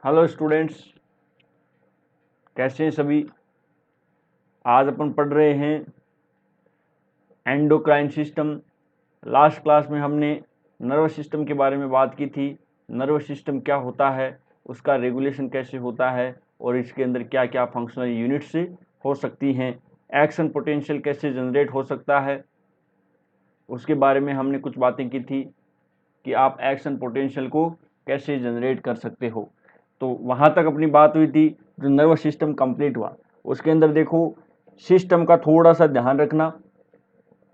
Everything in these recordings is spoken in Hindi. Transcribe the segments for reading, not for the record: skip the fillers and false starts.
हेलो स्टूडेंट्स, कैसे हैं सभी। आज अपन पढ़ रहे हैं एंडोक्राइन सिस्टम। लास्ट क्लास में हमने नर्वस सिस्टम के बारे में बात की थी। नर्वस सिस्टम क्या होता है, उसका रेगुलेशन कैसे होता है और इसके अंदर क्या क्या फंक्शनल यूनिट्स हो सकती हैं, एक्शन पोटेंशियल कैसे जनरेट हो सकता है, उसके बारे में हमने कुछ बातें की थी कि आप एक्शन पोटेंशियल को कैसे जनरेट कर सकते हो। तो वहाँ तक अपनी बात हुई थी। जो नर्वस सिस्टम कंप्लीट हुआ, उसके अंदर देखो सिस्टम का थोड़ा सा ध्यान रखना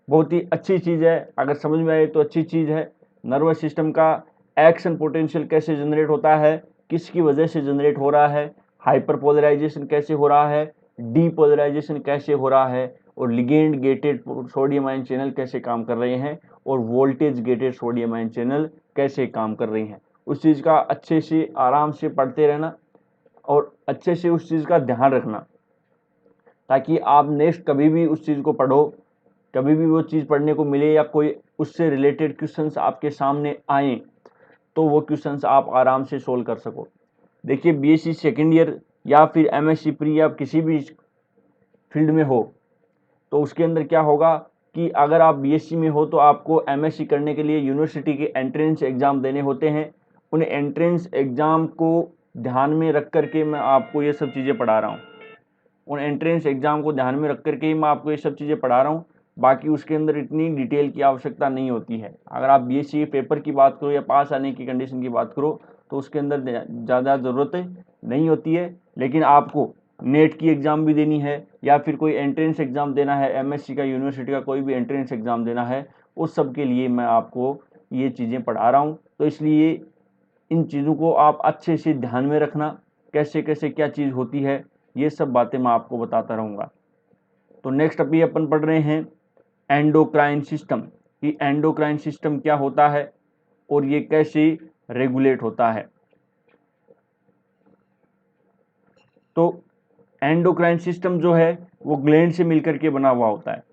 बहुत ही अच्छी चीज़ है। अगर समझ में आए तो अच्छी चीज़ है। नर्वस सिस्टम का एक्शन पोटेंशियल कैसे जनरेट होता है, किसकी वजह से जनरेट हो रहा है, हाइपर पोलराइजेशन कैसे हो रहा है, डीपोलराइजेशन कैसे हो रहा है, और ligand gated sodium ion channel कैसे काम कर रहे हैं, और voltage gated sodium ion channel कैसे काम कर रही हैं। उस चीज़ का अच्छे से आराम से पढ़ते रहना और अच्छे से उस चीज़ का ध्यान रखना, ताकि आप नेक्स्ट कभी भी उस चीज़ को पढ़ो, कभी भी वो चीज़ पढ़ने को मिले या कोई उससे रिलेटेड क्वेश्चंस आपके सामने आए तो वो क्वेश्चंस आप आराम से सोल्व कर सको। देखिए, बीएससी सेकेंड ईयर या फिर एमएससी प्री या किसी भी फील्ड में हो तो उसके अंदर क्या होगा कि अगर आप बीएससी में हो तो आपको एमएससी करने के लिए यूनिवर्सिटी के एंट्रेंस एग्ज़ाम देने होते हैं। उन एंट्रेंस एग्ज़ाम को ध्यान में रख करके मैं आपको ये सब चीज़ें पढ़ा रहा हूँ। उन एंट्रेंस एग्ज़ाम को ध्यान में रख करके ही मैं आपको ये सब चीज़ें पढ़ा रहा हूँ। बाकी उसके अंदर इतनी डिटेल की आवश्यकता नहीं होती है। अगर आप बीएससी पेपर की बात करो या पास आने की कंडीशन की बात करो तो उसके अंदर ज़्यादा ज़रूरत नहीं होती है। लेकिन आपको नेट की एग्ज़ाम भी देनी है या फिर कोई एंट्रेंस एग्ज़ाम देना है, एमएससी का, यूनिवर्सिटी का कोई भी एंट्रेंस एग्ज़ाम देना है, उस सब के लिए मैं आपको ये चीज़ें पढ़ा रहा हूँ। तो इसलिए इन चीज़ों को आप अच्छे से ध्यान में रखना, कैसे कैसे क्या चीज़ होती है, ये सब बातें मैं आपको बताता रहूँगा। तो नेक्स्ट अभी अपन पढ़ रहे हैं एंडोक्राइन सिस्टम, कि एंडोक्राइन सिस्टम क्या होता है और ये कैसे रेगुलेट होता है। तो एंडोक्राइन सिस्टम जो है वो ग्लैंड से मिलकर के बना हुआ होता है।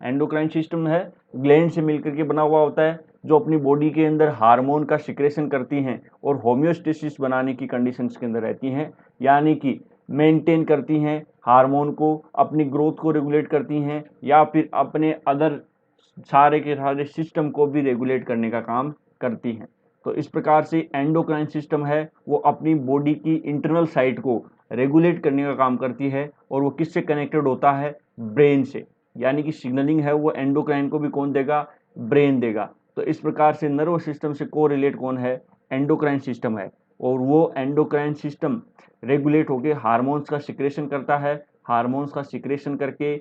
एंडोक्राइन सिस्टम है ग्लैंड से मिलकर के बना हुआ होता है, जो अपनी बॉडी के अंदर हार्मोन का सिक्रेशन करती हैं और होम्योस्टेसिस बनाने की कंडीशंस के अंदर रहती हैं, यानी कि मेंटेन करती हैं हार्मोन को, अपनी ग्रोथ को रेगुलेट करती हैं या फिर अपने अदर सारे के सारे सिस्टम को भी रेगुलेट करने का काम करती हैं। तो इस प्रकार से एंडोक्राइन सिस्टम है वो अपनी बॉडी की इंटरनल साइड को रेगुलेट करने का काम करती है, और वो किससे कनेक्टेड होता है, ब्रेन से। यानी कि सिग्नलिंग है वो एंडोक्राइन को भी कौन देगा, ब्रेन देगा। तो इस प्रकार से नर्वस सिस्टम से कोरिलेट कौन है, एंडोक्राइन सिस्टम है। और वो एंडोक्राइन सिस्टम रेगुलेट होकर हार्मोन्स का सिक्रेशन करता है, हार्मोन्स का सिक्रेशन करके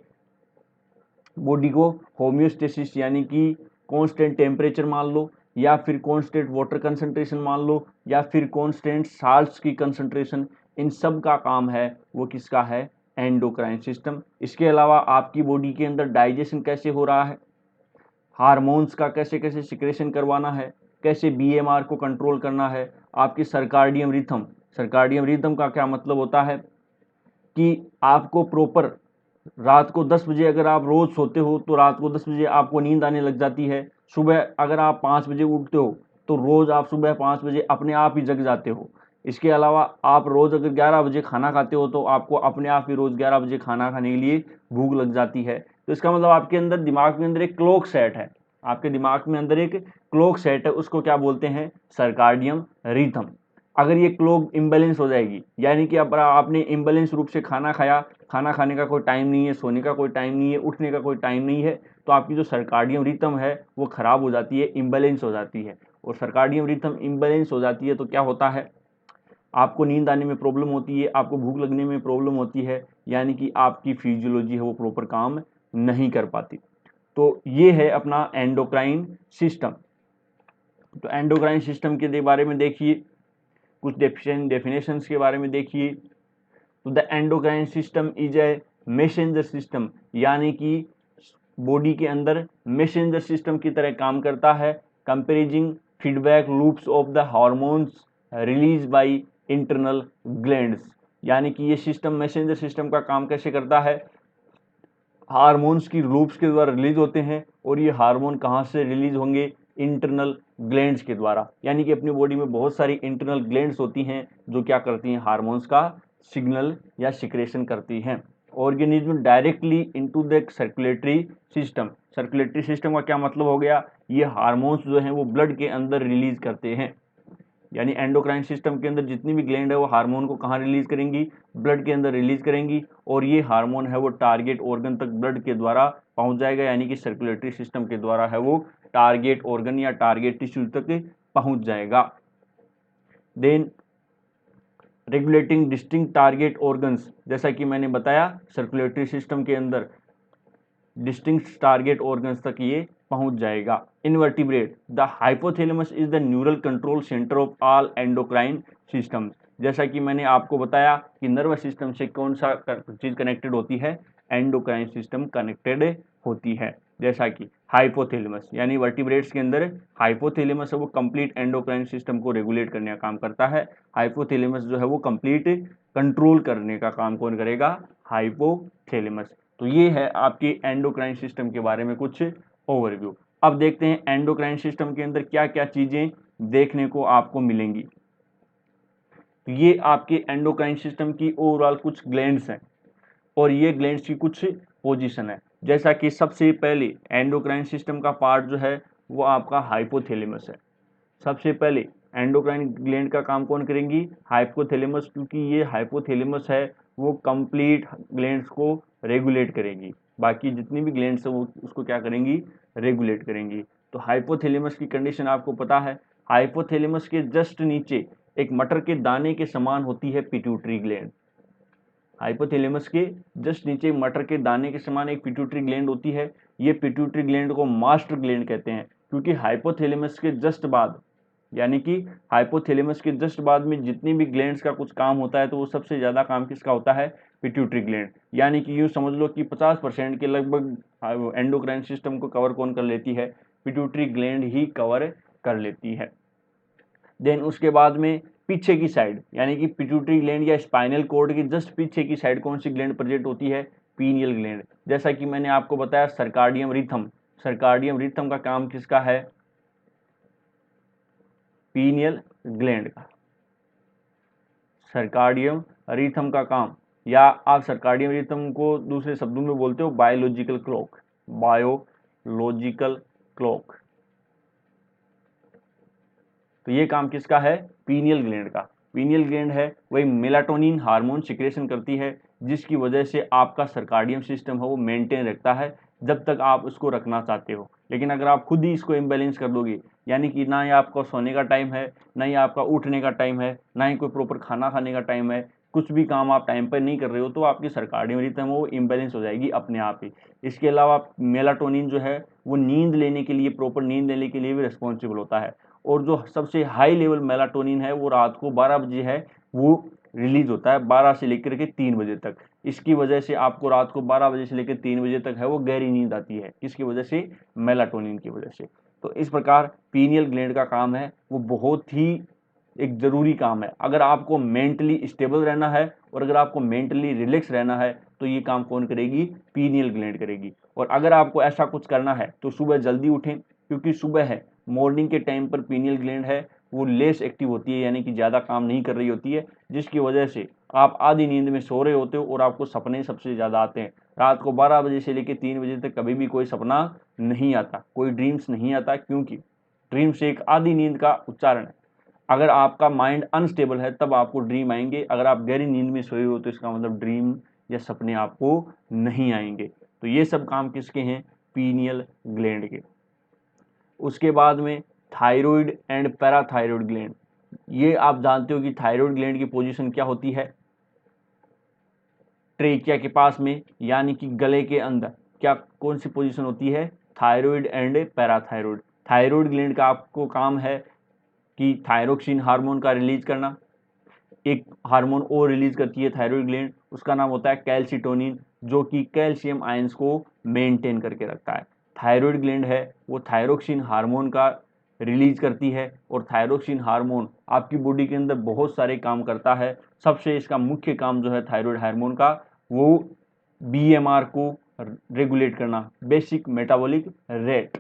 बॉडी को होम्योस्टेसिस यानी कि कांस्टेंट टेम्परेचर मान लो, या फिर कांस्टेंट वाटर कंसंट्रेशन मान लो, या फिर कांस्टेंट साल्ट्स की कंसंट्रेशन, इन सब का काम है वो किसका है, एंडोक्राइन सिस्टम। इसके अलावा आपकी बॉडी के अंदर डाइजेशन कैसे हो रहा है, हार्मोन्स का कैसे कैसे सिक्रेशन करवाना है, कैसे बीएमआर को कंट्रोल करना है, आपकी सर्काडियम रिथम। सर्काडियम रिथम का क्या मतलब होता है कि आपको प्रॉपर रात को 10 बजे अगर आप रोज़ सोते हो तो रात को 10 बजे आपको नींद आने लग जाती है। सुबह अगर आप 5 बजे उठते हो तो रोज़ आप सुबह 5 बजे अपने आप ही जग जाते हो। इसके अलावा आप रोज़ अगर 11 बजे खाना खाते हो तो आपको अपने आप ही रोज़ 11 बजे खाना खाने के लिए भूख लग जाती है। तो इसका मतलब आपके अंदर दिमाग के अंदर एक क्लॉक सेट है, आपके दिमाग में अंदर एक क्लॉक सेट है, उसको क्या बोलते हैं, सर्काडियम रिथम। अगर ये क्लॉक इम्बैलेंस हो जाएगी, यानी कि अब आपने इम्बैलेंस रूप से खाना खाया, खाना खाने का कोई टाइम नहीं है, सोने का कोई टाइम नहीं है, उठने का कोई टाइम नहीं है, तो आपकी जो सर्काडियम रिथम है वो खराब हो जाती है, इम्बैलेंस हो जाती है। और सर्काडियम रिथम इम्बैलेंस हो जाती है तो क्या होता है, आपको नींद आने में प्रॉब्लम होती है, आपको भूख लगने में प्रॉब्लम होती है, यानी कि आपकी फिजियोलॉजी है वो प्रॉपर काम नहीं कर पाती। तो ये है अपना एंडोक्राइन सिस्टम। तो एंडोक्राइन सिस्टम के बारे में देखिए, कुछ डेफिनेशंस के बारे में देखिए। तो the endocrine system is a messenger system, यानी कि बॉडी के अंदर मैसेंजर सिस्टम की तरह काम करता है, कंपेरिजिंग feedback loops of the hormones release by internal glands. यानी कि ये सिस्टम मैसेंजर सिस्टम का काम कैसे करता है, हार्मोन्स की लूप्स के द्वारा रिलीज होते हैं, और ये हार्मोन कहाँ से रिलीज होंगे, इंटरनल ग्लैंड्स के द्वारा, यानी कि अपनी बॉडी में बहुत सारी इंटरनल ग्लैंड्स होती हैं जो क्या करती हैं, हार्मोन्स का सिग्नल या सिक्रेशन करती हैं। Organism directly into the circulatory system. Circulatory system का क्या मतलब हो गया, ये हार्मोन्स जो हैं वो ब्लड के अंदर रिलीज करते हैं, यानी एंडोक्राइन सिस्टम के अंदर जितनी भी ग्लैंड है वो हार्मोन को कहाँ रिलीज करेंगी, ब्लड के अंदर रिलीज करेंगी, और ये हार्मोन है वो टारगेट ऑर्गन तक ब्लड के द्वारा पहुंच जाएगा, यानी कि सर्कुलेटरी सिस्टम के द्वारा है वो टारगेट ऑर्गन या टारगेट टिश्यू तक पहुंच जाएगा। Then regulating distinct target organs, जैसा कि मैंने बताया सर्कुलेटरी सिस्टम के अंदर डिस्टिंक्ट टारगेट ऑर्गन्स तक ये पहुंच जाएगा। Invertebrate, the hypothalamus is the neural control centre of all endocrine system. जैसा कि मैंने आपको बताया कि नर्वस सिस्टम से कौन सा चीज कनेक्टेड होती है, एंडोक्राइन सिस्टम कनेक्टेड होती है। जैसा कि हाइपोथैलेमस, यानी वर्टिब्रेट्स के अंदर हाइपोथैलेमस है वो कंप्लीट एंडोक्राइन सिस्टम को रेगुलेट करने का काम करता है। हाइपोथैलेमस जो है वो कंप्लीट कंट्रोल करने का काम कौन करेगा, हाइपोथैलेमस। तो ये है आपके एंडोक्राइन सिस्टम के बारे में कुछ ओवरव्यू। अब देखते हैं एंडोक्राइन सिस्टम के अंदर क्या क्या चीजें देखने को आपको मिलेंगी। तो ये आपके एंडोक्राइन सिस्टम की ओवरऑल कुछ ग्लैंड्स हैं और ये ग्लैंड्स की कुछ पोजीशन है। जैसा कि सबसे पहले एंडोक्राइन सिस्टम का पार्ट जो है वो आपका हाइपोथैलेमस है। सबसे पहले एंडोक्राइन ग्लैंड का काम कौन करेंगी, हाइपोथैलेमस, क्योंकि ये हाइपोथैलेमस है वो कंप्लीट ग्लैंड्स को रेगुलेट करेगी, बाकी जितनी भी ग्लैंड्स है वो उसको क्या करेंगी, रेगुलेट करेंगी। तो हाइपोथैलेमस की कंडीशन आपको पता है, हाइपोथैलेमस के जस्ट नीचे एक मटर के दाने के समान होती है पिट्यूटरी ग्लैंड। हाइपोथैलेमस के जस्ट नीचे मटर के दाने के समान एक पिट्यूटरी ग्लैंड होती है। ये पिट्यूटरी ग्लैंड को मास्टर ग्लैंड कहते हैं, क्योंकि हाइपोथैलेमस के जस्ट बाद, यानी कि हाइपोथैलेमस के जस्ट बाद में जितनी भी ग्लैंड्स का कुछ काम होता है तो वो सबसे ज़्यादा काम किसका होता है, पिट्यूटरी ग्लैंड। यानी कि यूँ समझ लो कि 50% के लगभग एंडोक्राइन सिस्टम को कवर कौन कर लेती है, पिट्यूटरी ग्लैंड ही कवर कर लेती है। देन उसके बाद में पीछे की साइड, यानी कि पिट्यूटरी ग्लैंड या स्पाइनल कॉर्ड की जस्ट पीछे की साइड कौन सी ग्लैंड प्रेजेंट होती है, पीनियल ग्लैंड। जैसा कि मैंने आपको बताया सर्काडियम रिथम, सर्काडियम रिथम का काम किसका है, पीनियल ग्लैंड का। सर्काडियम रिथम का काम, या आप सर्काडियम रिथम को दूसरे शब्दों में बोलते हो बायोलॉजिकल क्लॉक, बायोलॉजिकल क्लॉक। तो ये काम किसका है, पीनियल ग्लैंड का। पीनियल ग्लैंड है वही मेलाटोनिन हार्मोन सिक्रेशन करती है, जिसकी वजह से आपका सर्काडियम सिस्टम है वो मेंटेन रखता है जब तक आप उसको रखना चाहते हो। लेकिन अगर आप खुद ही इसको इम्बैलेंस कर दोगे, यानी कि ना ही आपका सोने का टाइम है, ना ही आपका उठने का टाइम है, ना ही कोई प्रॉपर खाना खाने का टाइम है, कुछ भी काम आप टाइम पर नहीं कर रहे हो, तो आपकी सर्काडियम रिथम वो इम्बैलेंस हो जाएगी अपने आप ही। इसके अलावा मेलाटोनिन जो है वो नींद लेने के लिए, प्रॉपर नींद लेने के लिए भी रिस्पॉन्सिबल होता है। और जो सबसे हाई लेवल मेलाटोनिन है वो रात को 12 बजे है वो रिलीज होता है, 12 से लेकर के 3 बजे तक। इसकी वजह से आपको रात को 12 बजे से लेकर 3 बजे तक है वो गहरी नींद आती है, किसकी वजह से, मेलाटोनिन की वजह से। तो इस प्रकार पीनियल ग्लैंड का काम है वो बहुत ही एक ज़रूरी काम है। अगर आपको मेंटली स्टेबल रहना है और अगर आपको मेंटली रिलैक्स रहना है तो ये काम कौन करेगी, पीनियल ग्लैंड करेगी। और अगर आपको ऐसा कुछ करना है तो सुबह जल्दी उठें, क्योंकि सुबह है मॉर्निंग के टाइम पर पीनियल ग्लैंड है वो लेस एक्टिव होती है, यानी कि ज़्यादा काम नहीं कर रही होती है, जिसकी वजह से आप आधी नींद में सो रहे होते हो और आपको सपने सबसे ज़्यादा आते हैं। रात को 12 बजे से लेकर 3 बजे तक कभी भी कोई सपना नहीं आता, कोई ड्रीम्स नहीं आता, क्योंकि ड्रीम्स एक आधी नींद का उच्चारण है। अगर आपका माइंड अनस्टेबल है तब आपको ड्रीम आएंगे, अगर आप गहरी नींद में सोए हो तो इसका मतलब ड्रीम या सपने आपको नहीं आएंगे। तो ये सब काम किसके हैं, पीनियल ग्लैंड के। उसके बाद में थायराइड एंड पैराथायराइड ग्लैंड। ये आप जानते हो कि थायराइड ग्लैंड की पोजीशन क्या होती है, ट्रेकिया के पास में, यानी कि गले के अंदर क्या कौन सी पोजीशन होती है, thyroid and parathyroid. Thyroid gland का आपको काम है कि थायरोक्सिन हार्मोन का रिलीज करना। एक हार्मोन और रिलीज करती है थायराइड ग्लैंड, उसका नाम होता है कैल्सिटोनिन, जो कि कैल्शियम आयंस को मेंटेन करके रखता है। थायराइड ग्लैंड है वो थायरोक्सिन हार्मोन का रिलीज करती है, और थायरोक्सिन हार्मोन आपकी बॉडी के अंदर बहुत सारे काम करता है। सबसे इसका मुख्य काम जो है थायराइड हार्मोन का, वो बीएमआर को रेगुलेट करना, बेसिक मेटाबॉलिक रेट।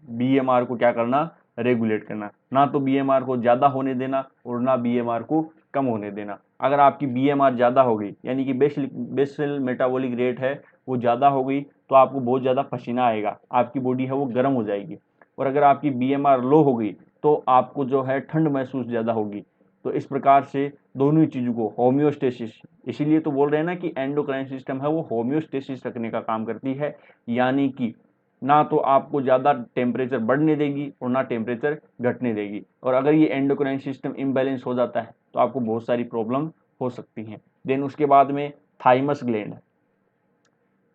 बीएमआर को क्या करना, रेगुलेट करना। ना तो बीएमआर को ज़्यादा होने देना और ना बीएमआर को कम होने देना। अगर आपकी बीएमआर ज़्यादा हो गई, यानी कि बेसल मेटाबॉलिक रेट है वो ज़्यादा हो गई, तो आपको बहुत ज़्यादा पसीना आएगा, आपकी बॉडी है वो गर्म हो जाएगी। और अगर आपकी बीएमआर लो हो गई तो आपको जो है ठंड महसूस ज़्यादा होगी। तो इस प्रकार से दोनों ही चीज़ों को होम्योस्टेसिस, इसीलिए तो बोल रहे हैं ना कि एंडोक्राइन सिस्टम है वो होम्योस्टेसिस रखने का काम करती है, यानी कि ना तो आपको ज़्यादा टेम्परेचर बढ़ने देगी और ना टेम्परेचर घटने देगी। और अगर ये एंडोक्राइन सिस्टम इम्बैलेंस हो जाता है तो आपको बहुत सारी प्रॉब्लम हो सकती हैं। देन उसके बाद में थाइमस ग्लैंड है।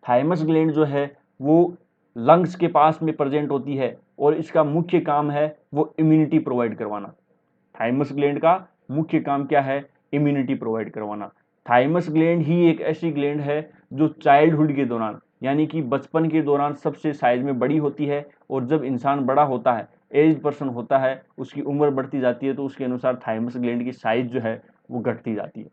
थाइमस ग्लैंड जो है वो लंग्स के पास में प्रेजेंट होती है और इसका मुख्य काम है वो इम्यूनिटी प्रोवाइड करवाना। थाइमस ग्लैंड का मुख्य काम क्या है, इम्यूनिटी प्रोवाइड करवाना। थाइमस ग्लैंड ही एक ऐसी ग्लैंड है जो चाइल्डहुड के दौरान, यानी कि बचपन के दौरान सबसे साइज में बड़ी होती है, और जब इंसान बड़ा होता है, एज पर्सन होता है, उसकी उम्र बढ़ती जाती है, तो उसके अनुसार थाइमस ग्लैंड की साइज जो है वो घटती जाती है।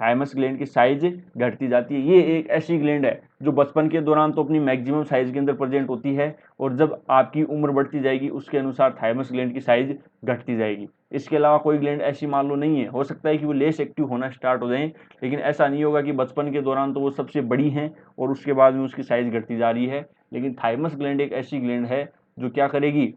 थाइमस ग्लैंड की साइज घटती जाती है। ये एक ऐसी ग्लैंड है जो बचपन के दौरान तो अपनी मैक्सिमम साइज के अंदर प्रेजेंट होती है, और जब आपकी उम्र बढ़ती जाएगी उसके अनुसार थाइमस ग्लैंड की साइज घटती जाएगी। इसके अलावा कोई ग्लैंड ऐसी मान लो नहीं है, हो सकता है कि वो लेस एक्टिव होना स्टार्ट हो जाए, लेकिन ऐसा नहीं होगा कि बचपन के दौरान तो वो सबसे बड़ी हैं और उसके बाद में उसकी साइज घटती जा रही है। लेकिन थाइमस ग्लैंड एक ऐसी ग्लैंड है जो क्या करेगी,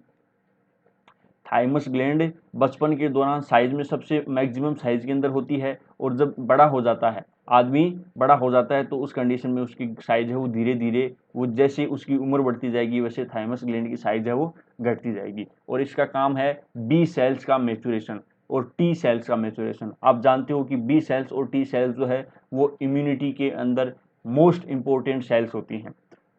थाइमस ग्लैंड बचपन के दौरान साइज में सबसे मैक्सिमम साइज के अंदर होती है, और जब बड़ा हो जाता है, आदमी बड़ा हो जाता है, तो उस कंडीशन में उसकी साइज है वो धीरे धीरे, वो जैसे उसकी उम्र बढ़ती जाएगी वैसे थाइमस ग्लैंड की साइज है वो घटती जाएगी। और इसका काम है बी सेल्स का मैच्योरेशन और टी सेल्स का मैच्योरेशन। आप जानते हो कि बी सेल्स और टी सेल्स जो है वो इम्यूनिटी के अंदर मोस्ट इंपॉर्टेंट सेल्स होती हैं।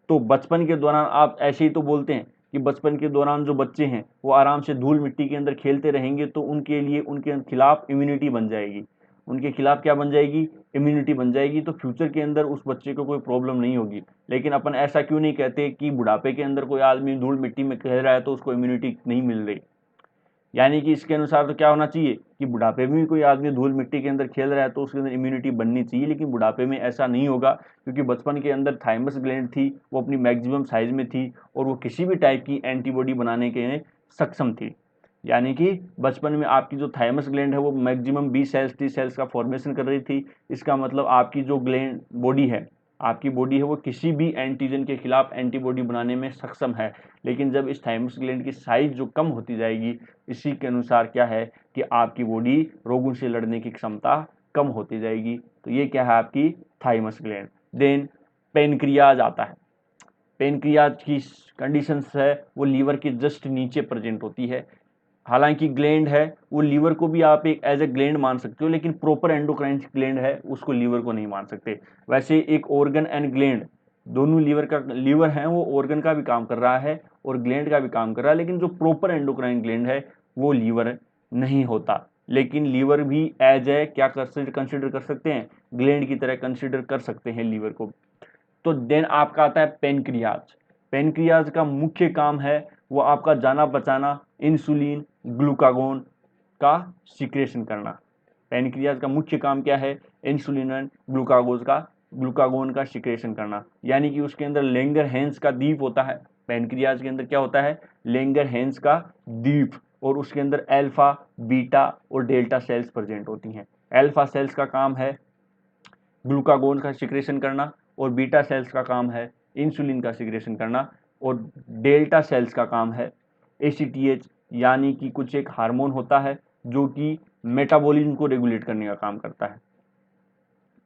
तो बचपन के दौरान आप ऐसे ही तो बोलते हैं कि बचपन के दौरान जो बच्चे हैं वो आराम से धूल मिट्टी के अंदर खेलते रहेंगे, तो उनके लिए उनके खिलाफ इम्यूनिटी बन जाएगी। उनके खिलाफ क्या बन जाएगी, इम्यूनिटी बन जाएगी, तो फ्यूचर के अंदर उस बच्चे को कोई प्रॉब्लम नहीं होगी। लेकिन अपन ऐसा क्यों नहीं कहते कि बुढ़ापे के अंदर कोई आदमी धूल मिट्टी में खेल रहा है तो उसको इम्यूनिटी नहीं मिल रही। यानी कि इसके अनुसार तो क्या होना चाहिए कि बुढ़ापे में भी कोई आदमी धूल मिट्टी के अंदर खेल रहा है तो उसके अंदर इम्यूनिटी बननी चाहिए, लेकिन बुढ़ापे में ऐसा नहीं होगा, क्योंकि बचपन के अंदर थाइमस ग्लैंड थी वो अपनी मैक्सिमम साइज में थी और वो किसी भी टाइप की एंटीबॉडी बनाने के सक्षम थी। यानी कि बचपन में आपकी जो थाइमस ग्लैंड है वो maximum B cells T cells का फॉर्मेशन कर रही थी। इसका मतलब आपकी जो ग्लैंड बॉडी है, आपकी बॉडी है वो किसी भी एंटीजन के खिलाफ एंटीबॉडी बनाने में सक्षम है। लेकिन जब इस थाइमस ग्लैंड की साइज जो कम होती जाएगी, इसी के अनुसार क्या है कि आपकी बॉडी रोगों से लड़ने की क्षमता कम होती जाएगी। तो ये क्या है आपकी थाइमस ग्लैंड। देन पेनक्रियाज आता है। पेनक्रियाज की कंडीशंस है वो लीवर के जस्ट नीचे प्रेजेंट होती है। हालांकि ग्लैंड है वो लीवर को भी आप एक एज ए ग्लैंड मान सकते हो, लेकिन प्रॉपर एंडोक्राइन ग्लैंड है उसको लीवर को नहीं मान सकते। वैसे एक ऑर्गन एंड ग्लैंड दोनों, लीवर है वो ऑर्गन का भी काम कर रहा है और ग्लैंड का भी काम कर रहा है, लेकिन जो प्रॉपर एंडोक्राइन ग्लैंड है वो लीवर नहीं होता। लेकिन लीवर भी एज ए क्या कंसिडर कर सकते हैं, ग्लैंड की तरह कंसिडर कर सकते हैं लीवर को। तो देन आपका आता है पेनक्रियाज। पेनक्रियाज का मुख्य काम है वो आपका जाना बचाना, इंसुलिन ग्लूकागोन का सिक्रेशन करना। पेनक्रियाज का मुख्य काम क्या है, इंसुलिन एंड ग्लूकागोन का सिक्रेशन करना। यानी कि उसके अंदर लैंगरहैंस का द्वीप होता है। पेनक्रियाज के अंदर क्या होता है, लैंगरहैंस का द्वीप, और उसके अंदर अल्फा बीटा और डेल्टा सेल्स प्रेजेंट होती हैं। अल्फा सेल्स का काम है ग्लूकागोन का सिक्रेशन करना, और बीटा सेल्स का काम है इंसुलिन का सिक्रेशन करना, और डेल्टा सेल्स का काम है ACTH, यानी कि कुछ एक हार्मोन होता है जो कि मेटाबॉलिज्म को रेगुलेट करने का काम करता है।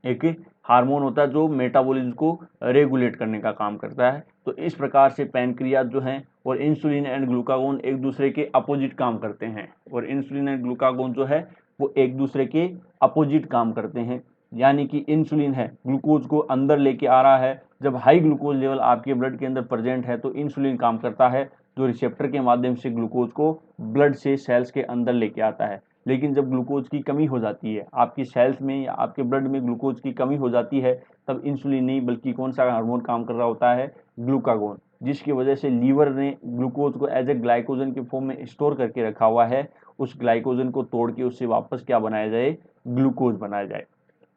एक हार्मोन होता है जो मेटाबॉलिज्म को रेगुलेट करने का काम करता है। तो इस प्रकार से पैनक्रियाज जो हैं और इंसुलिन एंड ग्लूकागोन एक दूसरे के अपोजिट काम करते हैं, और इंसुलिन एंड ग्लूकागोन जो है वो एक दूसरे के अपोजिट काम करते हैं। यानी कि इंसुलिन है ग्लूकोज को अंदर लेके आ रहा है, जब हाई ग्लूकोज लेवल आपके ब्लड के अंदर प्रेजेंट है तो इंसुलिन काम करता है जो रिसेप्टर के माध्यम से ग्लूकोज को ब्लड से सेल्स के अंदर लेके आता है। लेकिन जब ग्लूकोज की कमी हो जाती है आपकी सेल्स में या आपके ब्लड में, ग्लूकोज की कमी हो जाती है, तब इंसुलिन नहीं बल्कि कौन सा हार्मोन काम कर रहा होता है, ग्लूकागोन, जिसकी वजह से लीवर ने ग्लूकोज को एज ए ग्लाइकोजन के फॉर्म में स्टोर करके रखा हुआ है। उस ग्लाइकोजन को तोड़ के उससे वापस क्या बनाया जाए, ग्लूकोज बनाया जाए।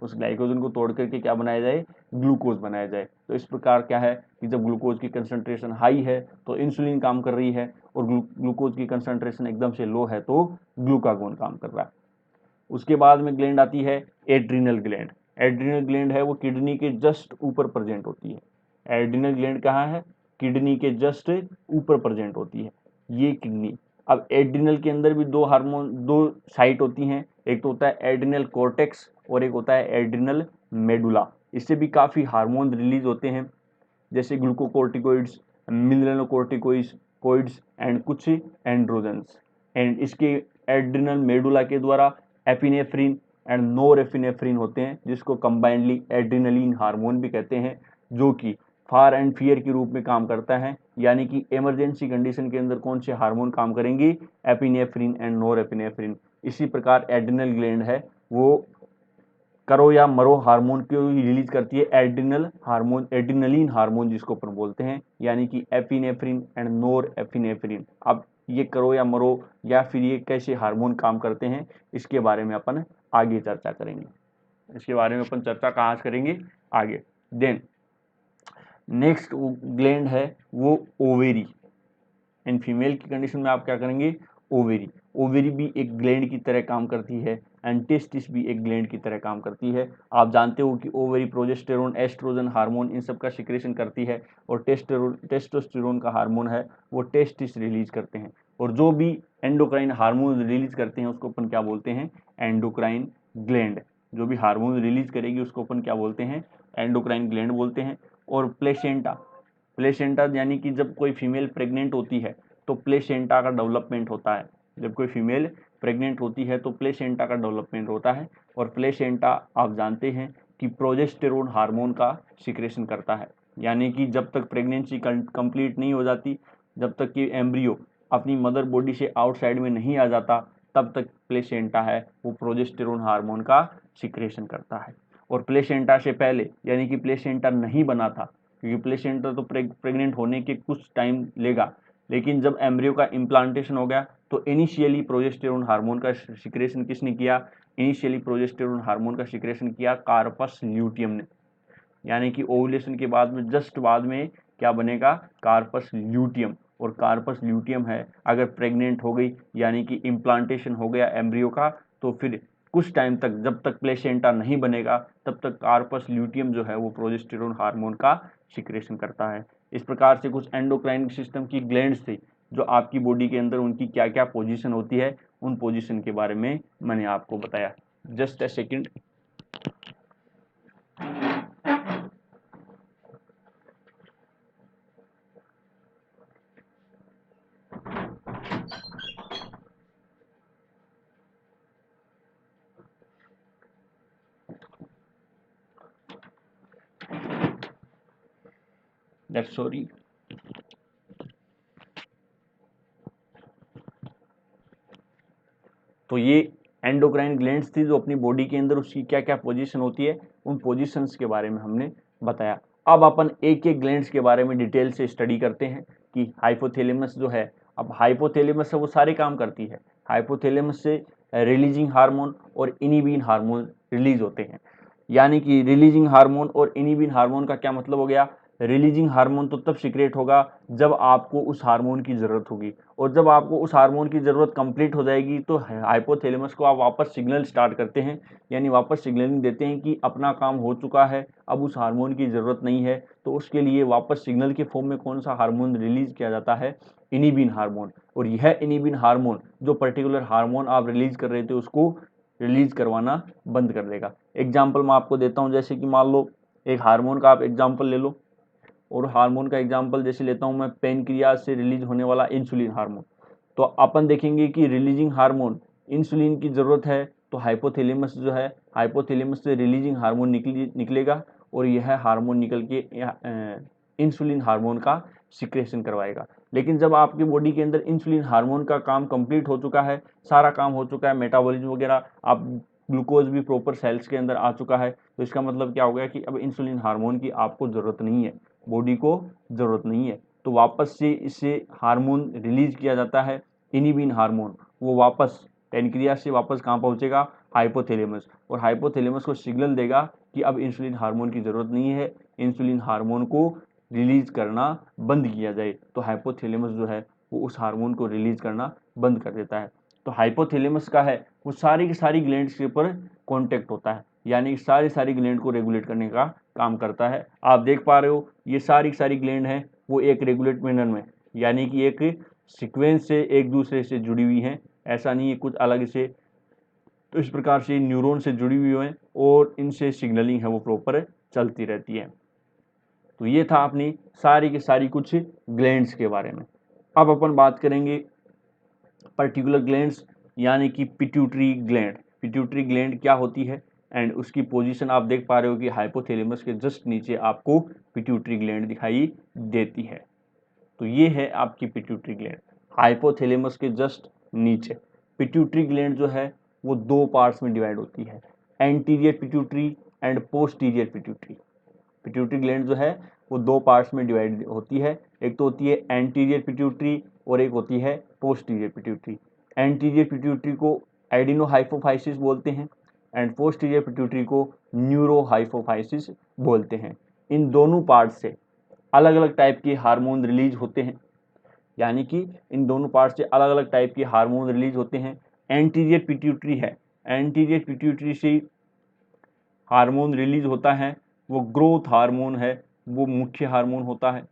उस ग्लाइकोजन को तोड़ करके क्या बनाया जाए, ग्लूकोज बनाया जाए। तो इस प्रकार क्या है कि जब ग्लूकोज की कंसंट्रेशन हाई है तो इंसुलिन काम कर रही है, और ग्लूकोज की कंसंट्रेशन एकदम से लो है तो ग्लूकागोन काम कर रहा है। उसके बाद में ग्लैंड आती है एड्रिनल ग्लैंड। एड्रिनल ग्लैंड है वो किडनी के जस्ट ऊपर प्रेजेंट होती है। एड्रिनल ग्लैंड कहाँ है, किडनी के जस्ट ऊपर प्रेजेंट होती है, ये किडनी। अब एड्रिनल के अंदर भी दो हार्मोन, दो साइट होती हैं, एक तो होता है एड्रिनल कॉर्टेक्स और एक होता है एड्रिनल मेडुला। इससे भी काफ़ी हार्मोन रिलीज होते हैं, जैसे ग्लूकोकोर्टिकोइड्स, मिनरलोकोर्टिकोइड्स एंड कुछ एंड्रोजन्स। एंड इसके एड्रिनल मेडुला के द्वारा एपिनेफ्रिन एंड नोरेपिनेफ्रिन होते हैं, जिसको कंबाइंडली एड्रिनलिन हार्मोन भी कहते हैं, जो कि फार एंड फियर के रूप में काम करता है। यानी कि इमरजेंसी कंडीशन के अंदर कौन से हार्मोन काम करेंगे, एपिनेफ्रिन एंड नोरेपिनेफ्रिन। इसी प्रकार एड्रिनल ग्लैंड है वो करो या मरो हार्मोन को रिलीज करती है, एड्रिनल हार्मोन, एड्रिनलिन हार्मोन जिसको अपन बोलते हैं, यानी कि एपिनेफ्रिन एंड नोर एपिनेफ्रिन। अब ये करो या मरो या फिर ये कैसे हार्मोन काम करते हैं, इसके बारे में अपन आगे चर्चा करेंगे। इसके बारे में अपन चर्चा कहाँ करेंगे, आगे। देन नेक्स्ट ग्लैंड है वो ओवेरी। इन फीमेल की कंडीशन में आप क्या करेंगे, ओवेरी। ओवेरी भी एक ग्लैंड की तरह काम करती है, एंड टेस्टिस भी एक ग्लैंड की तरह काम करती है। आप जानते हो कि ओवेरी प्रोजेस्टेरोन, एस्ट्रोजन हार्मोन इन सब का सिक्रेशन करती है, और टेस्टोस्टेरोन का हार्मोन है वो टेस्टिस रिलीज करते हैं। और जो भी एंडोक्राइन हार्मोन रिलीज करते हैं उसको अपन क्या बोलते हैं, एंडोक्राइन ग्लैंड। जो भी हार्मोन रिलीज करेगी उसको अपन क्या बोलते हैं, एंडोक्राइन ग्लैंड बोलते हैं। और प्लेसेंटा, प्लेसेंटा यानी कि जब कोई फीमेल प्रेग्नेंट होती है तो प्लेसेंटा का डेवलपमेंट होता है। जब कोई फीमेल प्रेग्नेंट होती है तो प्लेसेंटा का डेवलपमेंट होता है, और प्लेसेंटा आप जानते हैं कि प्रोजेस्टेरोन हार्मोन का सिक्रेशन करता है। यानी कि जब तक प्रेगनेंसी कंप्लीट नहीं हो जाती, जब तक कि एम्ब्रियो अपनी मदर बॉडी से आउटसाइड में नहीं आ जाता, तब तक प्लेसेंटा है वो प्रोजेस्टेरोन हार्मोन का सिक्रेशन करता है। और प्लेसेंटा से पहले, यानी कि प्लेसेंटा नहीं बना था, क्योंकि प्लेसेंटा तो प्रेग्नेंट होने के कुछ टाइम लेगा, लेकिन जब एम्ब्रियो का इम्प्लांटेशन हो गया तो इनिशियली प्रोजेस्टेरोन हार्मोन का सिक्रेशन किसने किया, इनिशियली प्रोजेस्टेरोन हार्मोन का सिक्रेशन किया कार्पस ल्यूटियम ने। यानी कि ओवुलेशन के बाद में जस्ट बाद में क्या बनेगा, कार्पस ल्यूटियम। और कार्पस ल्यूटियम है अगर प्रेग्नेंट हो गई, यानी कि इम्प्लांटेशन हो गया एम्ब्रियो का, तो फिर कुछ टाइम तक, जब तक प्लेसेंटा नहीं बनेगा, तब तक कार्पस ल्यूटियम जो है वो प्रोजेस्टेरोन हार्मोन का सिक्रेशन करता है। इस प्रकार से कुछ एंडोक्राइन सिस्टम की ग्लैंड्स थी जो आपकी बॉडी के अंदर उनकी क्या क्या पोजीशन होती है, उन पोजीशन के बारे में मैंने आपको बताया। Just a second. That's sorry. तो ये एंडोक्राइन ग्लैंड्स थी जो अपनी बॉडी के अंदर उसकी क्या क्या पोजीशन होती है, उन पोजीशंस के बारे में हमने बताया। अब अपन एक एक ग्लैंड्स के बारे में डिटेल से स्टडी करते हैं कि हाइपोथैलेमस जो है, अब हाइपोथैलेमस से वो सारे काम करती है। हाइपोथैलेमस से रिलीजिंग हार्मोन और इनिबिन हार्मोन रिलीज होते हैं। यानी कि रिलीजिंग हार्मोन और इनिबिन हार्मोन का क्या मतलब हो गया, रिलीजिंग हार्मोन तो तब सीक्रेट होगा जब आपको उस हार्मोन की ज़रूरत होगी, और जब आपको उस हार्मोन की ज़रूरत कंप्लीट हो जाएगी तो हाइपोथैलेमस को आप वापस सिग्नल स्टार्ट करते हैं, यानी वापस सिग्नलिंग देते हैं कि अपना काम हो चुका है, अब उस हार्मोन की ज़रूरत नहीं है। तो उसके लिए वापस सिग्नल के फॉर्म में कौन सा हार्मोन रिलीज किया जाता है, इनिबिन हार्मोन। और यह इनिबिन हार्मोन जो पर्टिकुलर हार्मोन आप रिलीज कर रहे थे उसको रिलीज करवाना बंद कर देगा। एग्जाम्पल मैं आपको देता हूँ, जैसे कि मान लो एक हार्मोन का आप एग्जाम्पल ले लो, और हार्मोन का एग्जांपल जैसे लेता हूं मैं पेनक्रियाज से रिलीज होने वाला इंसुलिन हार्मोन। तो अपन देखेंगे कि रिलीजिंग हार्मोन इंसुलिन की ज़रूरत है तो हाइपोथैलेमस जो है, हाइपोथैलेमस से रिलीजिंग हार्मोन निकलेगा, और यह हार्मोन निकल के इंसुलिन हार्मोन का सिक्रेशन करवाएगा। लेकिन जब आपकी बॉडी के अंदर इंसुलिन हार्मोन का काम कंप्लीट हो चुका है, सारा काम हो चुका है, मेटाबॉलिज्म वगैरह, आप ग्लूकोज भी प्रॉपर सेल्स के अंदर आ चुका है, तो इसका मतलब क्या हो गया कि अब इंसुलिन हार्मोन की आपको ज़रूरत नहीं है, बॉडी को ज़रूरत नहीं है। तो वापस से इससे हार्मोन रिलीज किया जाता है, इनिबिन हार्मोन। वो वापस पेनक्रियास से वापस कहाँ पहुँचेगा, हाइपोथैलेमस, और हाइपोथैलेमस को सिग्नल देगा कि अब इंसुलिन हार्मोन की ज़रूरत नहीं है, इंसुलिन हार्मोन को रिलीज करना बंद किया जाए। तो हाइपोथैलेमस जो है वो उस हार्मोन को रिलीज करना बंद कर देता है। तो हाइपोथैलेमस का है वो सारी की सारी ग्लैंड्स के ऊपर कॉन्टेक्ट होता है, यानी सारी ग्लैंड को रेगुलेट करने का काम करता है। आप देख पा रहे हो ये सारी ग्लैंड है वो एक रेगुलेट मैनर में, यानी कि एक सीक्वेंस से एक दूसरे से जुड़ी हुई हैं, ऐसा नहीं है कुछ अलग से। तो इस प्रकार से न्यूरॉन से जुड़ी हुई हैं और इनसे सिग्नलिंग है वो प्रॉपर चलती रहती है। तो ये था अपनी सारी की सारी कुछ ग्लैंड्स के बारे में। अब अपन बात करेंगे पर्टिकुलर ग्लैंड्स, यानी कि पिट्यूटरी ग्लैंड। पिट्यूटरी ग्लैंड क्या होती है एंड उसकी पोजीशन आप देख पा रहे हो कि हाइपोथैलेमस के जस्ट नीचे आपको पिट्यूटरी ग्लैंड दिखाई देती है। तो ये है आपकी पिट्यूटरी ग्लैंड, हाइपोथैलेमस के जस्ट नीचे। पिट्यूटरी ग्लैंड जो है वो दो पार्ट्स में डिवाइड होती है, anterior pituitary and posterior pituitary. Pituitary gland जो है वो दो पार्ट्स में डिवाइड होती है, एक तो होती है एंटीरियर पिट्यूटरी और एक होती है पोस्टीरियर पिट्यूटरी। एंटीरियर पिट्यूटरी को एडिनोहाइपोफाइसिस बोलते हैं एंड पोस्टीरियर पिट्यूटरी को न्यूरोहाइपोफाइसिस बोलते हैं। इन दोनों पार्ट से अलग अलग टाइप के हार्मोन रिलीज होते हैं, यानी कि इन दोनों पार्ट से अलग अलग टाइप के हार्मोन रिलीज होते हैं। एंटीरियर पिट्यूटरी है, एंटीरियर पिट्यूटरी से हार्मोन रिलीज होता है वो ग्रोथ हार्मोन है, वो मुख्य हार्मोन होता है,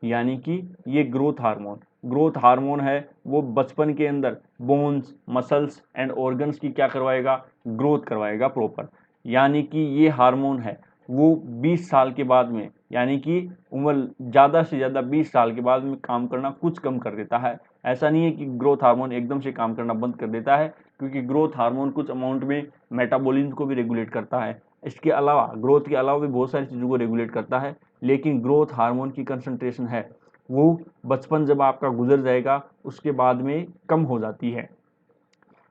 यानी कि ये ग्रोथ हार्मोन है वो बचपन के अंदर बोन्स मसल्स एंड ऑर्गन्स की क्या करवाएगा, ग्रोथ करवाएगा प्रॉपर। यानी कि ये हार्मोन है वो 20 साल के बाद में, यानी कि उम्र ज़्यादा से ज़्यादा 20 साल के बाद में काम करना कुछ कम कर देता है। ऐसा नहीं है कि ग्रोथ हार्मोन एकदम से काम करना बंद कर देता है, क्योंकि ग्रोथ हार्मोन कुछ अमाउंट में मेटाबॉलिज्म को भी रेगुलेट करता है। इसके अलावा ग्रोथ के अलावा भी बहुत सारी चीज़ों को रेगुलेट करता है, लेकिन ग्रोथ हार्मोन की कंसंट्रेशन है वो बचपन जब आपका गुजर जाएगा उसके बाद में कम हो जाती है।